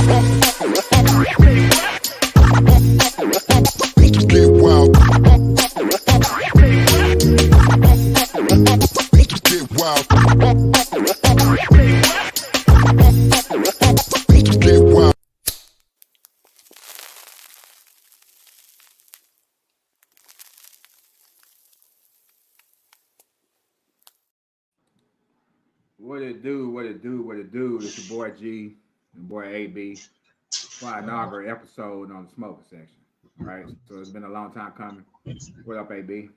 Get wild. Get wild. Get wild. What it do, what it do, what it do. It's your boy G and boy AB for our inaugural episode on the smoker section. Right? So it's been a long time coming. What up, AB?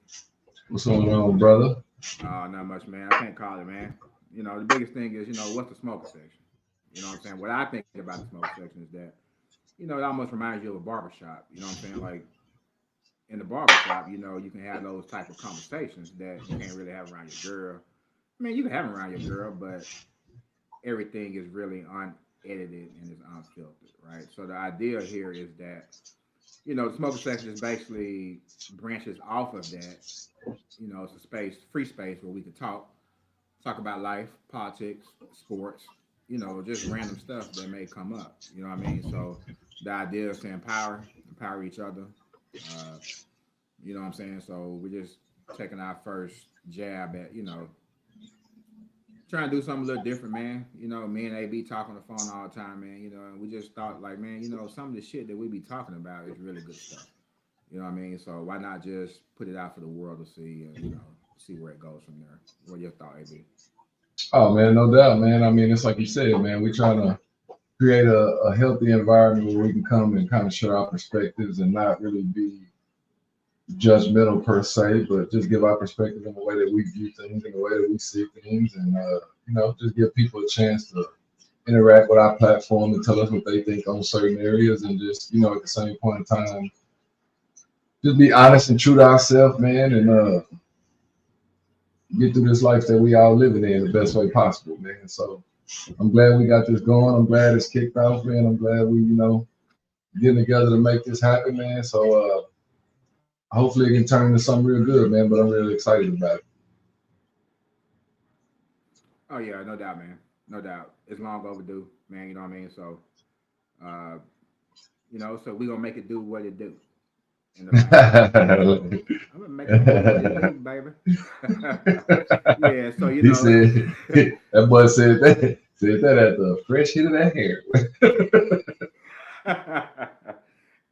What's going on, brother? Not much, man. I can't call it, man. The biggest thing is, what's the smoker section? You know what I'm saying? What I think about the smoker section is that, it almost reminds you of a barbershop. You know what I'm saying? Like in the barbershop, you can have those type of conversations that you can't really have around your girl. I mean, you can have them around your girl, but everything is really unedited and is unfiltered, right? So the idea here is that, the smoker section is basically branches off of that. It's a space, free space where we could talk about life, politics, sports, just random stuff that may come up. You know what I mean? So the idea is to empower each other. Uh, you know what I'm saying? So we're just taking our first jab at, trying to do something a little different, man. Me and AB talk on the phone all the time, man. And we just thought, like, man, some of the shit that we be talking about is really good stuff. You know what I mean? So why not just put it out for the world to see and see where it goes from there? What your thought, AB? Oh man, no doubt, man. I mean, it's like you said, man. We're trying to create a healthy environment where we can come and kind of share our perspectives and not really be judgmental per se, but just give our perspective in the way that we view things, in the way that we see things, and just give people a chance to interact with our platform and tell us what they think on certain areas, and just at the same point in time, just be honest and true to ourselves, man, and get through this life that we all living in the best way possible, man. So I'm glad we got this going. I'm glad it's kicked off, man. I'm glad we, getting together to make this happen, man. So hopefully it can turn into something real good, man. But I'm really excited about it. Oh yeah, no doubt, man. No doubt. It's long overdue, man. You know what I mean? So, uh, so we gonna make it do what it do. In the I'm gonna make it do what it do, baby. Yeah. So He said that boy said that at the fresh hit of that hair.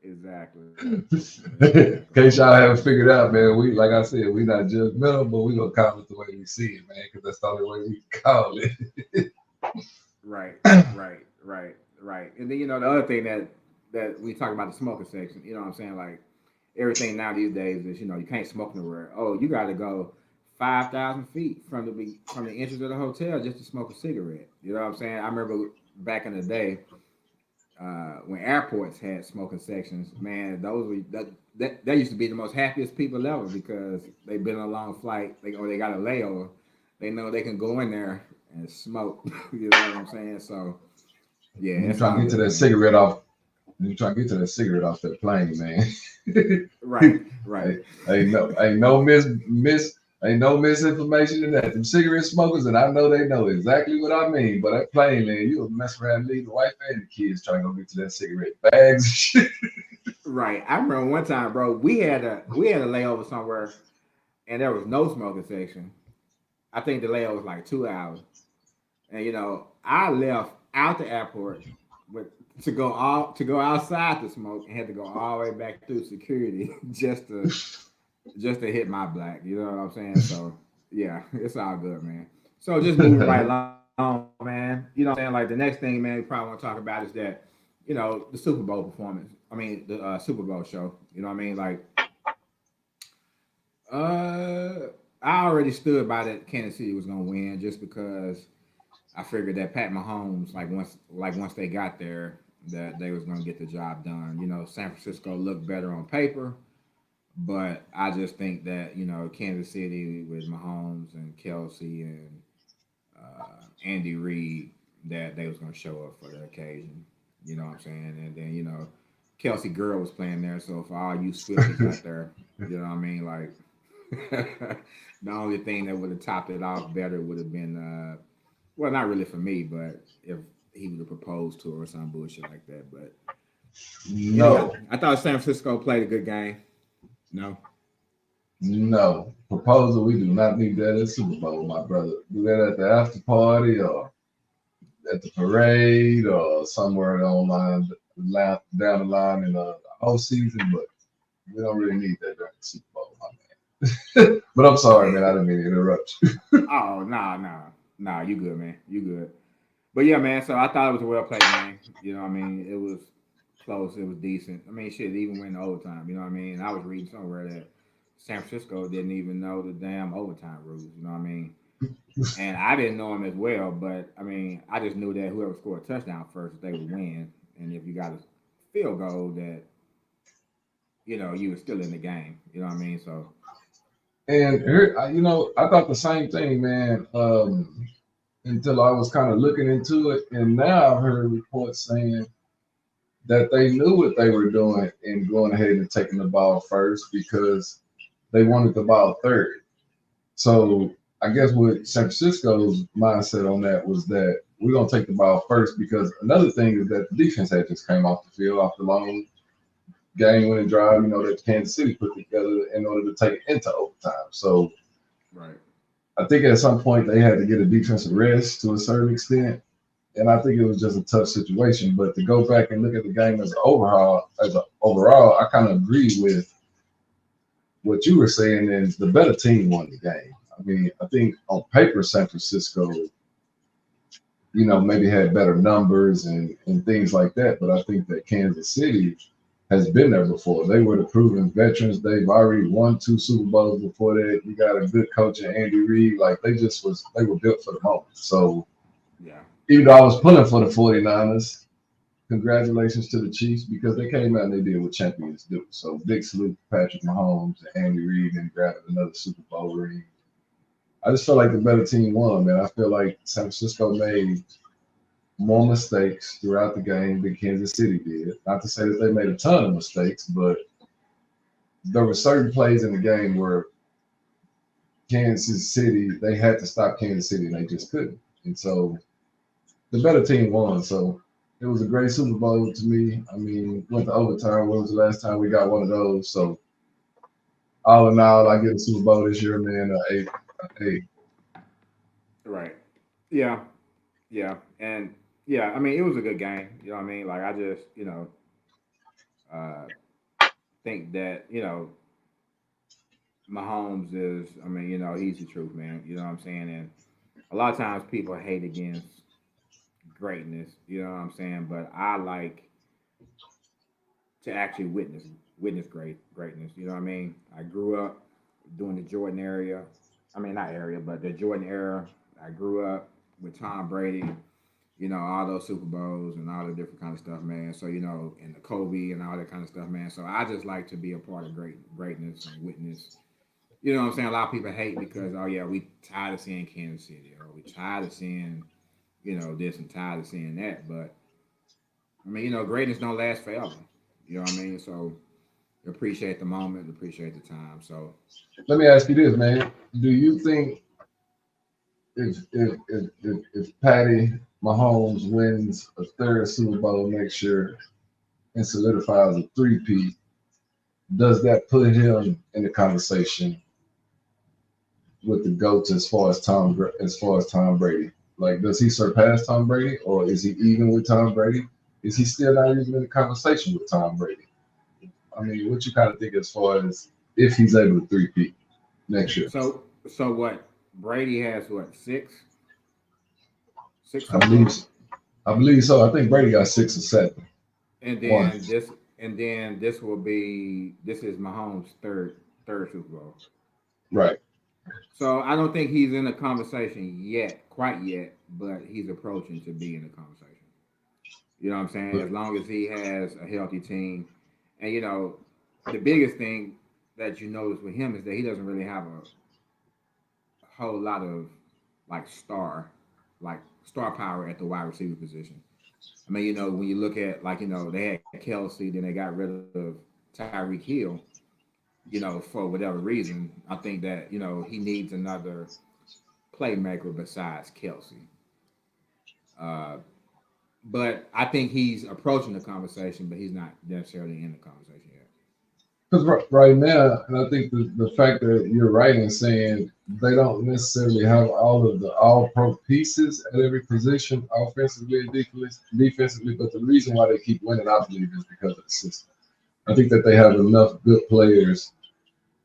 Exactly. In case y'all haven't figured out, man, we like I said, we not judgmental, but we gonna call it the way we see it, man, because that's the only way we can call it. Right, right. And then the other thing that we talk about the smoking section, you know what I'm saying? Like everything now these days is you can't smoke nowhere. Oh, you got to go 5,000 feet from the entrance of the hotel just to smoke a cigarette. You know what I'm saying? I remember back in the day when airports had smoking sections. Man, those were that used to be the most happiest people ever because they've been on a long flight. They got a layover. They know they can go in there and smoke. You know what I'm saying? So yeah, You it's trying all to get to good, that man. cigarette off. You trying to get to that cigarette off that plane, man. Right, right. Ain't no misinformation in that. Them cigarette smokers, and I know they know exactly what I mean. But that plane, man, you'll mess around, leave the wife and the kids trying to go get to that cigarette bags and shit. Right. I remember one time, bro, we had a layover somewhere and there was no smoking section. I think the layover was like 2 hours. And I left out the airport with to go outside to smoke and had to go all the way back through security just to hit my black. You know what I'm saying? So yeah, it's all good, man. So just moving right along, man. You know what I'm saying? Like the next thing, man, we probably want to talk about is that, the Super Bowl performance. I mean, the Super Bowl show. You know what I mean? Like, uh, I already stood by that Kansas City was gonna win just because I figured that Pat Mahomes, like once they got there, that they was gonna get the job done. San Francisco looked better on paper, but I just think that Kansas City with Mahomes and Kelsey and Andy Reid, that they was gonna show up for the occasion. You know what I'm saying? And then Kelsey Girl was playing there, so for all you Swifties out there, you know what I mean? Like the only thing that would have topped it off better would have been well, not really for me, but if he would have proposed to her or some bullshit like that. But anyway, No, I thought San Francisco played a good game. No, no. Proposal, we do not need that at Super Bowl, my brother. Do that at the after party or at the parade or somewhere down the line in the off season, but we don't really need that during the Super Bowl, my man. But I'm sorry, man. I didn't mean to interrupt you. oh nah, you good, man, you good. But yeah, man. So I thought it was a well played game. You know, what I mean, it was close. It was decent. I mean, shit, it even went to overtime. You know what I mean? I was reading somewhere that San Francisco didn't even know the damn overtime rules. You know what I mean? And I didn't know them as well, but I mean, I just knew that whoever scored a touchdown first, they would win. And if you got a field goal, that you were still in the game. You know what I mean? So And here, I thought the same thing, man. Until I was kind of looking into it, and now I've heard reports saying that they knew what they were doing and going ahead and taking the ball first because they wanted the ball third. So I guess what San Francisco's mindset on that was that we're gonna take the ball first because another thing is that the defense had just came off the field off the long game winning drive, that Kansas City put together in order to take it into overtime. So right, I think at some point they had to get a defensive rest to a certain extent. And I think it was just a tough situation. But to go back and look at the game as overall, I kind of agree with what you were saying is the better team won the game. I mean, I think on paper, San Francisco, maybe had better numbers and things like that. But I think that Kansas City has been there before. They were the proven veterans. They've already won 2 Super Bowls before that. You got a good coach in Andy Reid. Like they were built for the moment. So yeah, even though I was pulling for the 49ers, congratulations to the Chiefs because they came out and they did what champions do. So big salute to Patrick Mahomes and Andy Reid and grabbing another Super Bowl ring. I just feel like the better team won, man. I feel like San Francisco made more mistakes throughout the game than Kansas City did. Not to say that they made a ton of mistakes, but there were certain plays in the game where Kansas City, they had to stop Kansas City and they just couldn't. And so the better team won. So it was a great Super Bowl to me. I mean, went to overtime. When was the last time we got one of those? So all in all, I get a Super Bowl this year, man. Eight. right, yeah, yeah, and yeah. I mean, it was a good game. You know what I mean? Like I just uh, think that Mahomes is. I mean, he's the truth, man. You know what I'm saying? And a lot of times people hate against greatness. You know what I'm saying? But I like to actually witness greatness. You know what I mean? I grew up doing the Jordan area. I mean, not area, but the Jordan era. I grew up with Tom Brady. All those Super Bowls and all the different kind of stuff, man. So and the Kobe and all that kind of stuff, man. So I just like to be a part of greatness and witness. You know what I'm saying? A lot of people hate because oh yeah, we tired of seeing Kansas City or we tired of seeing this and tired of seeing that. But I mean, greatness don't last forever. You know what I mean? So appreciate the moment, appreciate the time. So Let me ask you this, man. Do you think if Patty Mahomes wins a third Super Bowl next year and solidifies a three-peat, does that put him in the conversation with the GOATs as far as Tom Brady? Like, does he surpass Tom Brady, or is he even with Tom Brady? Is he still not even in the conversation with Tom Brady? I mean, what you kind of think as far as if he's able to three-peat next year? so what? Brady has what, six I Super believe, Bowls, I believe so. I think Brady got 6 or 7. and One, then this is Mahomes' third Super Bowl. right? So I don't think he's in the conversation yet, quite yet, but he's approaching to be in the conversation. You know what I'm saying? As long as he has a healthy team, and the biggest thing that you notice with him is that he doesn't really have a whole lot of like star power at the wide receiver position. I mean, when you look at like they had Kelsey, then they got rid of Tyreek Hill, for whatever reason. I think that he needs another playmaker besides Kelsey. Uh, but I think he's approaching the conversation, but he's not necessarily in the conversation yet. Because right now, and I think the fact that you're right in saying they don't necessarily have all of the all pro pieces at every position, offensively and defensively, but the reason why they keep winning, I believe, is because of the system. I think that they have enough good players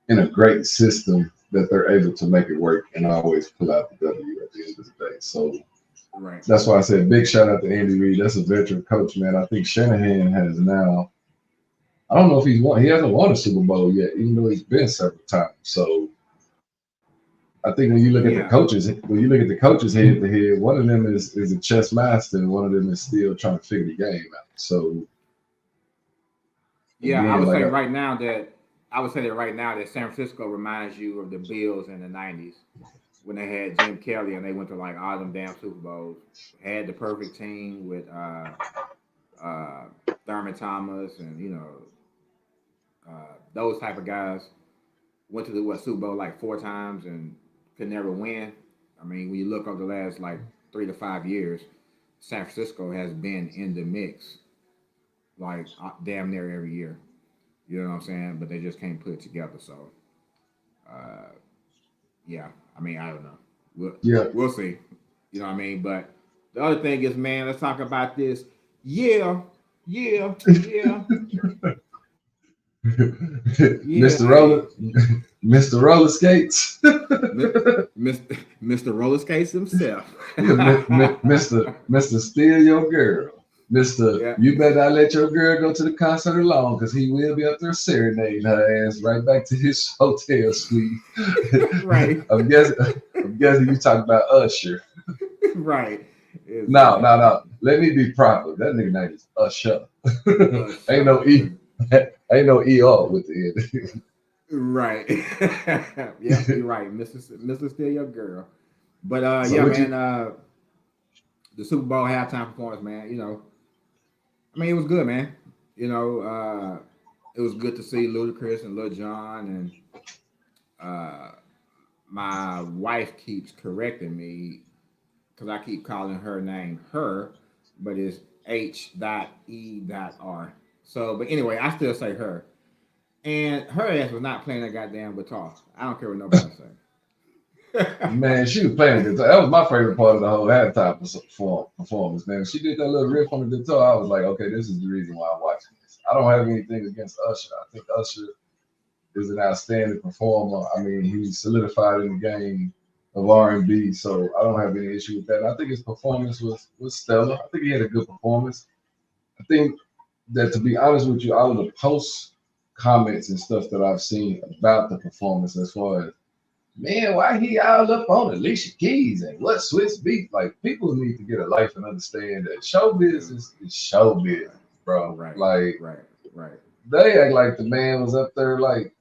in a great system that they're able to make it work and always pull out the W at the end of the day. So Right. that's why I said big shout out to Andy Reid. That's a veteran coach, man. I think Shanahan has now. I don't know if he's won. He hasn't won a Super Bowl yet, even though he's been several times. So I think when you look at the Yeah. coaches, head to head, one of them is a chess master, and one of them is still trying to figure the game out. So Yeah, I again, would like say right now that San Francisco reminds you of the Bills in the '90s when they had Jim Kelly and they went to like all them damn Super Bowls. Had the perfect team with uh, Thurman Thomas and those type of guys. Went to the Super Bowl like 4 times and could never win. I mean, when you look over the last like 3 to 5 years, San Francisco has been in the mix like damn near every year. You know what I'm saying? But they just can't put it together. So, uh, yeah. I mean, I don't know. yeah. We'll see. You know what I mean? But the other thing is, man, let's talk about this. Yeah, yeah, yeah, yeah. Mr. Hey, Roller, Mr. Roller Skates. Mr. Roller Skates himself. Yeah, Mr. Steal Your Girl. Mr. Yeah, You better not let your girl go to the concert alone because he will be up there serenading her ass right back to his hotel suite. right, I'm guessing you talking about Usher. right. No, no, Exactly. no. Let me be proper. That nigga name is Usher. Ain't no Sure. ain't no ER with the end. Right. Yep, you're right. Mrs. Still Your Girl. But So yeah, what man, you the Super Bowl halftime performance, man, I mean, it was good, man. It was good to see Ludacris and Lil Jon, and uh, my wife keeps correcting me because I keep calling her name her, but it's H.E.R. So, but anyway, I still say her. And her ass was not playing that goddamn guitar. I don't care what nobody say. man, she was playing the guitar. That was my favorite part of the whole halftime performance, man. She did that little riff on the guitar. I was like, okay, this is the reason why I'm watching this. I don't have anything against Usher. I think Usher is an outstanding performer. I mean, he's solidified in the game of R&B, so I don't have any issue with that. I think his performance was stellar. I think he had a good performance. I think that, to be honest with you, all of the post comments and stuff that I've seen about the performance, as far as, man, why he all up on Alicia Keys and what Swiss beat? Like, people need to get a life and understand that showbiz is showbiz, bro. Right, Like, right, right, they act like the man was up there like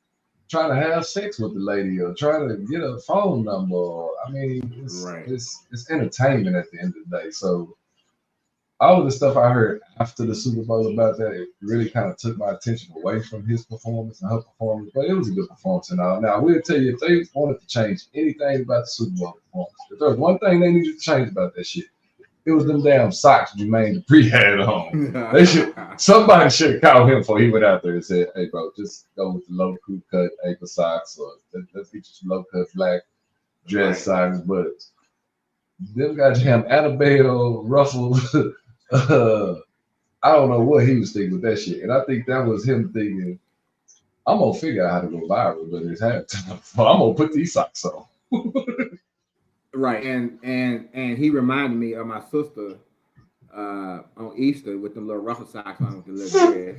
trying to have sex with the lady or trying to get a phone number. I mean, it's right. it's it's entertainment at the end of the day. So all of the stuff I heard after the Super Bowl about that, it really kind of took my attention away from his performance and her performance. But it was a good performance and all. Now I will tell you, if they wanted to change anything about the Super Bowl performance, if there was one thing they needed to change about that shit, it was them damn socks Jermaine Dupri had on. They should Somebody should have called him before he went out there and said, "Hey, bro, just go with the low crew cut ankle socks, or let's get you some low cut black dress Right. socks." But them goddamn Annabelle ruffled. uh, I don't know what he was thinking with that shit, and I think that was him thinking, "I'm gonna figure out how to go viral, but it's halftime. I'm gonna put these socks on." Right. And he reminded me of my sister on Easter with the little ruffle socks on with the little dress.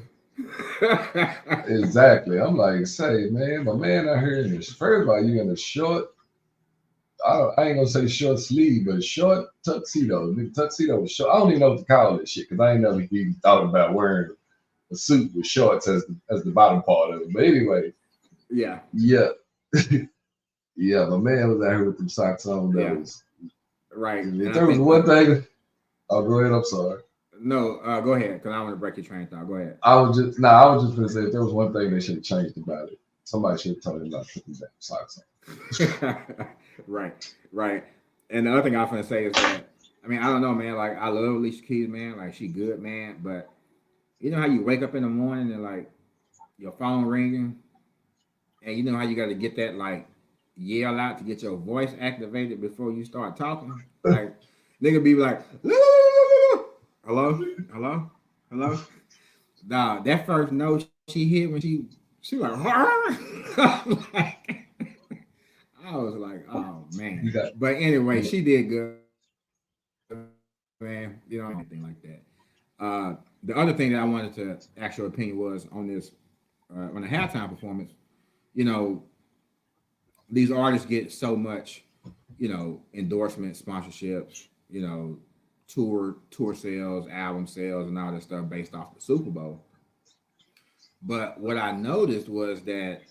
Exactly. I'm like, say, man, my man out here in this. First of all, you in a short. I ain't gonna say short sleeve, but short tuxedo. The tuxedo was short. I don't even know what to call this shit because I ain't never even thought about wearing a suit with shorts as the bottom part of it. But anyway, Yeah. yeah, yeah. My man was out here with them socks on. That Yeah. was. Right. If And I there was think one thing, I'll go ahead. I'm sorry. no, go ahead, because I want to break your train of thought. Go ahead. I was just gonna say if there was one thing they should have changed about it, somebody should have told him not to put these damn socks on. Right, right. And the other thing I was going to say is that I mean, I don't know, man. Like, I love Alicia Keys, man. Like, she good, man. But you know how you wake up in the morning and like your phone ringing, and you know how you got to get that like yell out to get your voice activated before you start talking. Like, nigga be like, hello, hello, hello. Nah, that first note she hit when she like, like I was like, oh You man. got But anyway, she did good, man. You know, anything like that. The other thing that I wanted to ask your opinion was on this on the halftime performance. You know, these artists get so much, you know, endorsement, sponsorships, you know, tour sales, album sales, and all that stuff based off the Super Bowl. But what I noticed was that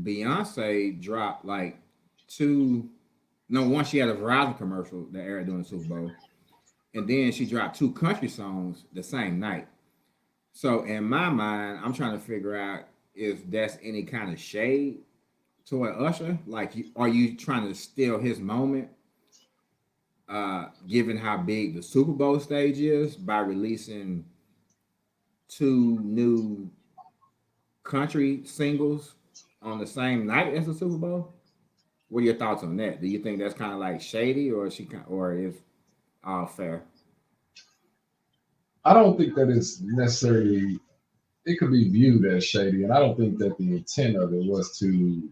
Beyonce dropped like two. No, one she had a Verizon commercial that aired during the Super Bowl, and then she dropped two country songs the same night. So in my mind, I'm trying to figure out if that's any kind of shade toward Usher. Like, are you trying to steal his moment, given how big the Super Bowl stage is, by releasing two new country singles on the same night as the Super Bowl? What are your thoughts on that? Do you think that's kind of like shady, or or is all fair? I don't think that it's necessarily. It could be viewed as shady, and I don't think that the intent of it was to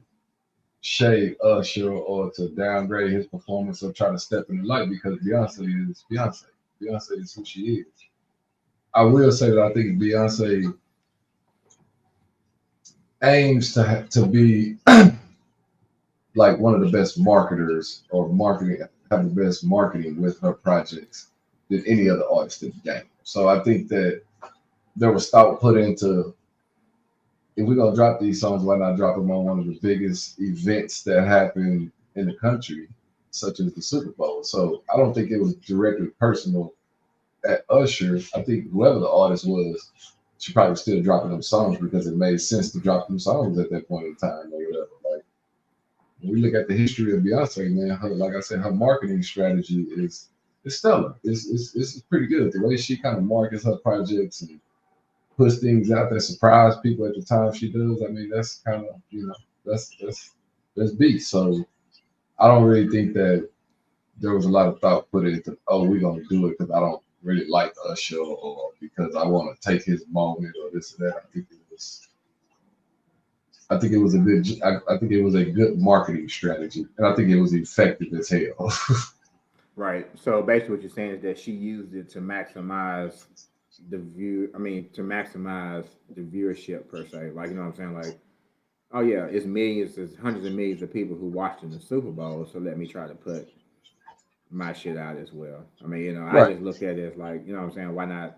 shade Usher or to downgrade his performance or try to step in the light because Beyonce is Beyonce. Beyonce is who she is. I will say that I think Beyonce aims to be like one of the best marketers or marketing have the best marketing with her projects than any other artist in the game. So I think that there was thought put into if we're gonna drop these songs, why not drop them on one of the biggest events that happen in the country, such as the Super Bowl? So I don't think it was directly personal at Usher. I think whoever the artist was, she probably was still dropping them songs because it made sense to drop them songs at that point in time or whatever. Like when we look at the history of Beyonce, man, her, like I said, her marketing strategy is stellar. It's pretty good. The way she kind of markets her projects and puts things out that surprise people at the time she does. I mean, that's kind of that's beast. So I don't really think that there was a lot of thought put into we're gonna do it because I don't really like Usher or because I want to take his moment or this or that. I think it was a good. I think it was a good marketing strategy, and I think it was effective as hell. Right. So basically, what you're saying is that she used it to maximize the view. I mean, to maximize the viewership per se. Like, you know what I'm saying? Like, oh yeah, it's millions, it's hundreds of millions of people who watched in the Super Bowl. So let me try to put my shit out as well. I mean, you know, I Right. just look at it as like, you know what I'm saying? Why not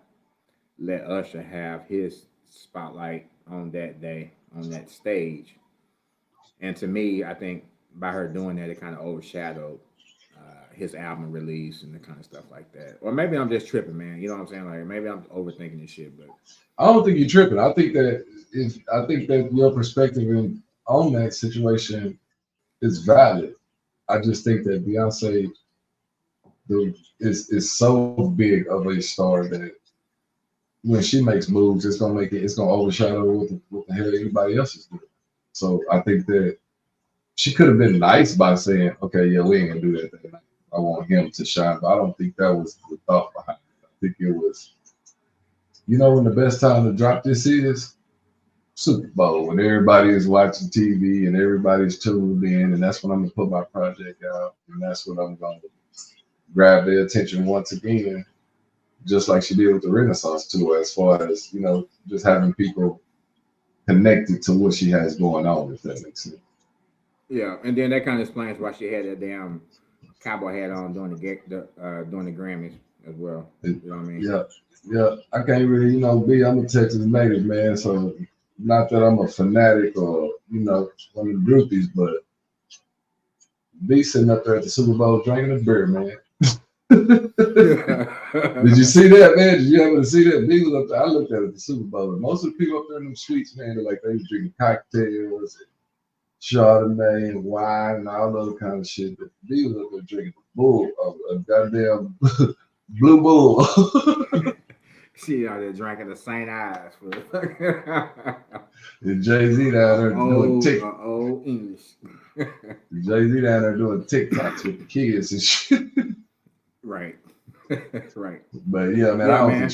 let Usher have his spotlight on that day on that stage? And to me, I think by her doing that, it kind of overshadowed his album release and the kind of stuff like that. Or maybe I'm just tripping, man. You know what I'm saying? Like maybe I'm overthinking this shit, but I don't think you're tripping. I think that your perspective on that situation is valid. I just think that Beyonce is so big of a star that when she makes moves, it's gonna overshadow what the hell anybody else is doing. So I think that she could have been nice by saying, "Okay, yeah, we ain't gonna do that thing. I want him to shine," but I don't think that was the thought behind it. I think it was, when the best time to drop this is Super Bowl when everybody is watching TV and everybody's tuned in, and that's when I'm gonna put my project out, and that's when I'm gonna grab their attention once again, just like she did with the Renaissance tour, as far as just having people connected to what she has going on, if that makes sense. yeah. And then that kind of explains why she had that damn cowboy hat on during during the Grammys as well. It- You know what I mean? yeah, yeah. I can't really, be. I'm a Texas native, man, so not that I'm a fanatic or one of the groupies, but be sitting up there at the Super Bowl drinking a beer, man. Did you see that, man? Did you ever see that? B was up there. I looked at it at the Super Bowl. And most of the people up there in them suites, man, they're like they was drinking cocktails, and Chardonnay, and wine, and all other kind of shit. But B was up there drinking bull, a goddamn blue bull. She out there drinking the St. Ives for And Jay Z down there doing old English. Jay Z down there doing TikToks with the kids and shit. Right. Right. But yeah, man, Yeah, man.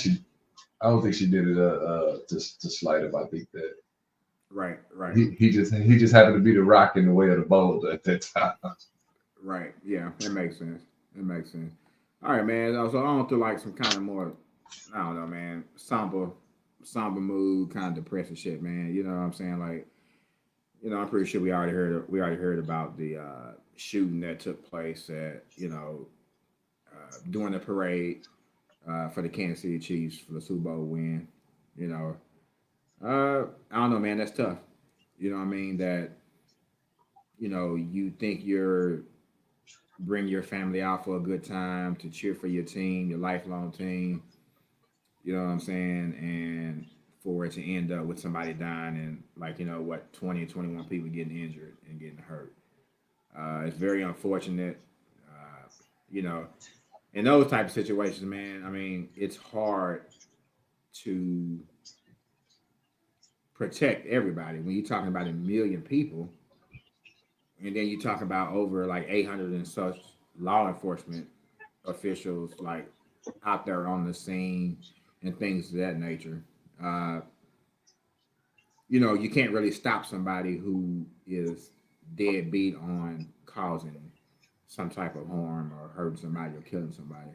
I don't think she did it to slight him. I think that Right. Right. he just happened to be the rock in the way of the boulder at that time. Right. Yeah, it makes sense. It makes sense. All right, man. So on to like some kind of more, I don't know, man, somber mood, kind of depressing shit, man. You know what I'm saying? Like, I'm pretty sure we already heard about the shooting that took place at, during the parade for the Kansas City Chiefs for the Super Bowl win. You know, I don't know, man. That's tough. You know what I mean? That you think you're bring your family out for a good time to cheer for your team, your lifelong team. You know what I'm saying? And for it to end up with somebody dying and like 20 and 21 people getting injured and getting hurt. It's very unfortunate. Uh, you know, in those type of situations, man. I mean, it's hard to protect everybody when you're talking about a million people, and then you talk about over like 800 and such law enforcement officials like out there on the scene and things of that nature. Uh, you can't really stop somebody who is dead beat on causing some type of harm or hurting somebody or killing somebody.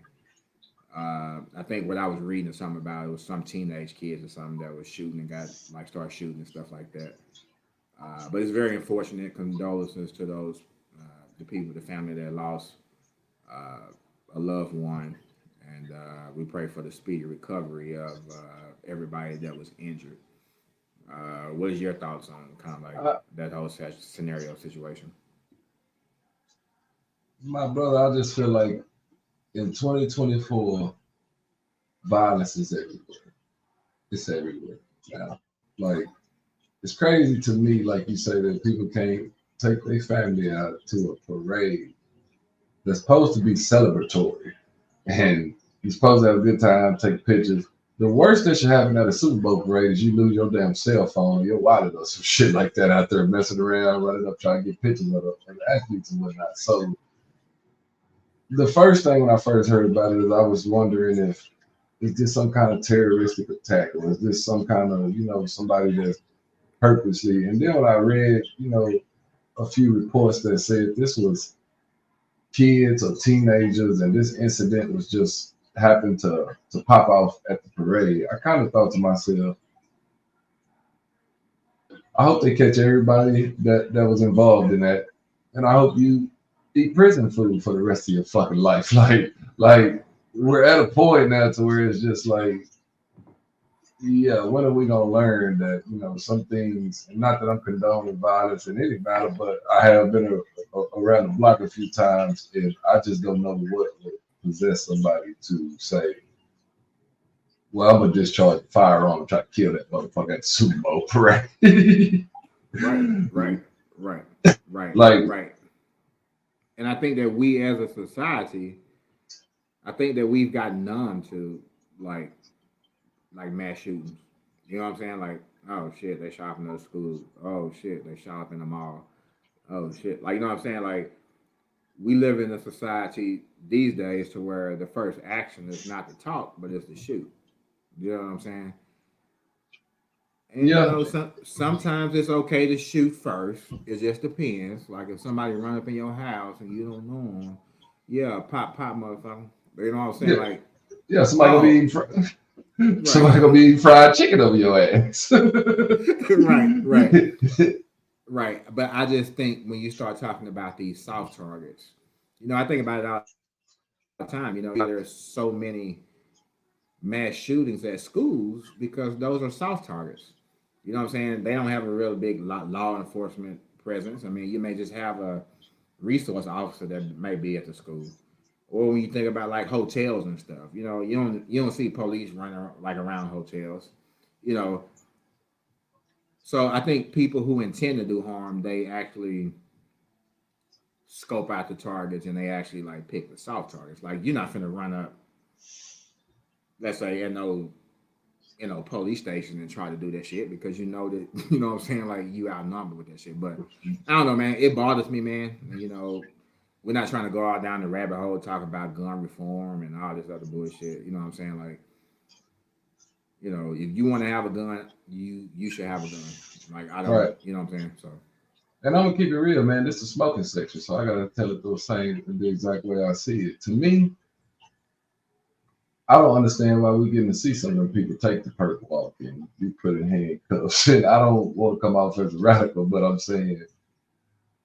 I think what I was reading something about it was some teenage kids or something that was shooting and got like started shooting and stuff like that. But it's very unfortunate. Condolences to those the people, the family that lost uh, a loved one, and we pray for the speedy recovery of everybody that was injured. What is your thoughts on kind of like I, that whole scenario situation? my brother, I just feel like in 2024, violence is everywhere. It's everywhere now. Like it's crazy to me, like you say, that people can't take their family out to a parade that's supposed to be celebratory, and you're supposed to have a good time, take pictures. The worst that should happen at a Super Bowl parade is you lose your damn cell phone, your wallet, or some shit like that out there messing around, running up trying to get pictures of the athletes and whatnot. So the first thing when I first heard about it is I was wondering if is this some kind of terroristic attack or is this some kind of somebody that's purposely. And then when I read a few reports that said this was kids or teenagers and this incident was just happened to pop off at the parade, I kind of thought to myself, I hope they catch everybody that was involved in that, and I hope you eat prison food for the rest of your fucking life. Like we're at a point now to where it's just like, yeah, when are we gonna learn that some things? Not that I'm condoning violence in any matter, but I have been around the block a few times, and I just don't know what would possess somebody to say, "Well, I'm gonna discharge a firearm and try to kill that motherfucker at the Super Bowl parade." Right, right, right, right, Like, right. And I think that we as a society, I think that we've gotten numb to like mass shootings. You know what I'm saying? Like, oh shit, they shot up in those schools. Oh shit, they shot up in the mall. Oh shit, like you know what I'm saying? Like, we live in a society these days to where the first action is not to talk, but it's to shoot. You know what I'm saying? And yeah, sometimes it's okay to shoot first. It just depends. Like if somebody run up in your house and you don't know them, yeah, pop, pop, motherfucker. You know what I'm saying? yeah, Like, yeah. oh, right, somebody gonna be eating fried chicken over your ass. right, right, right. But I just think when you start talking about these soft targets, I think about it all the time. There's so many mass shootings at schools because those are soft targets. You know what I'm saying? They don't have a real big law enforcement presence. I mean, you may just have a resource officer that may be at the school. Or when you think about like hotels and stuff, you don't see police running like around hotels. You know, so I think people who intend to do harm, they actually scope out the targets and they actually like pick the soft targets. Like you're not finna run up, let's say, police station and try to do that shit because you know that you know what I'm saying, like you outnumbered with that shit. But I don't know, man. It bothers me, man. We're not trying to go out down the rabbit hole talk about gun reform and all this other bullshit. You know what I'm saying? Like, if you want to have a gun, you should have a gun. Like I don't, Right. you know what I'm saying? So. And I'm gonna keep it real, man. This is smoking section, so I gotta tell it the exact way I see it. To me, I don't understand why we getting to see some of them people take the perk walk and be put in handcuffs. And I don't want to come off as a radical, but I'm saying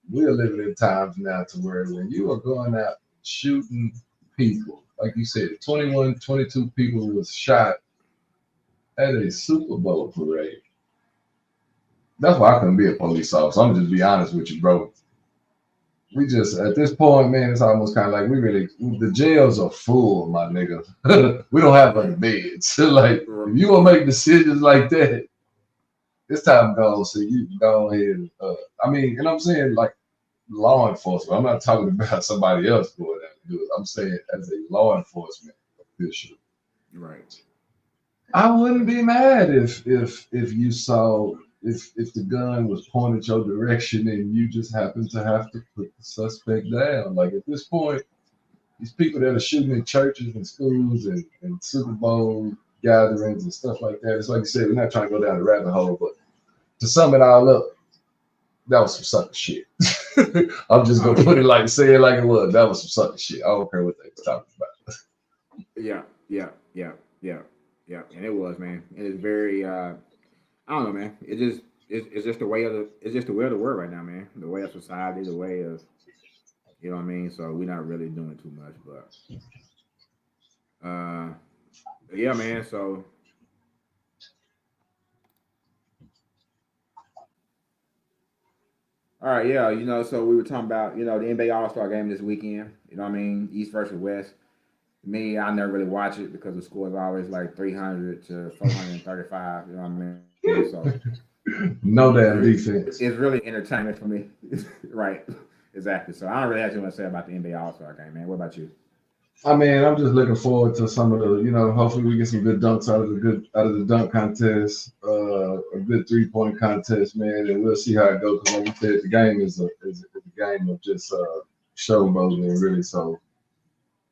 we're living in times now to where when you are going out shooting people, like you said, 21, 22 people was shot at a Super Bowl parade. That's why I couldn't be a police officer. I'm just be honest with you, bro. We just at this point, man, it's almost kind of like the jails are full, my nigga. We don't have any beds. Like if you gonna make decisions like that, it's time to go. So you can go ahead. And I'm saying like law enforcement. I'm not talking about somebody else going out and do it. I'm saying as a law enforcement official. Right. I wouldn't be mad if you saw if the gun was pointed your direction and you just happened to have to put the suspect down. Like at this point, these people that are shooting in churches and schools and Super Bowl gatherings and stuff like that. It's like you said, we're not trying to go down the rabbit hole, but to sum it all up, that was some sucker shit. I'm just gonna say it like it was. That was some sucker shit. I don't care what they talking about. Yeah. And it was, man. It is very I don't know, man. It's just the way of the world right now, man. The way of society, the way of, you know what I mean. So we're not really doing too much, but yeah, man. So all right, yeah, so we were talking about the NBA All Star game this weekend. You know what I mean, East versus West. Me, I never really watch it because the score is always like 300 to 435. You know what I mean? So no damn defense. It's really entertainment for me. Right. Exactly. So I don't really have too much to say about the NBA All-Star game, man. What about you? I mean, I'm just looking forward to some of the, hopefully we get some good dunks out of the dunk contest, a good 3-point contest, man, and we'll see how it goes. Because like you said, the game is a game of just showboating, really. So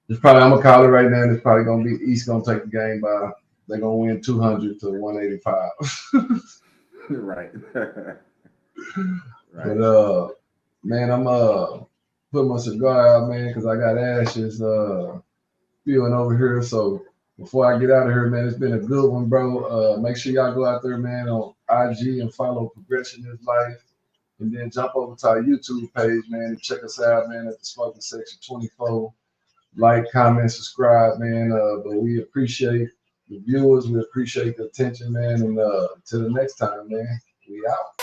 I'm gonna call it right now. It's probably gonna be East gonna take the game by. They're gonna win 200 to 185. Right. But man, I'm putting my cigar out, man, because I got ashes spewing over here. So before I get out of here, man, it's been a good one, bro. Make sure y'all go out there, man, on IG and follow Progression is Life, and then jump over to our YouTube page, man, and check us out, man, at the Smoking Section 24. Like, comment, subscribe, man. But we appreciate the viewers. We appreciate the attention, man. And till the next time, man, we out.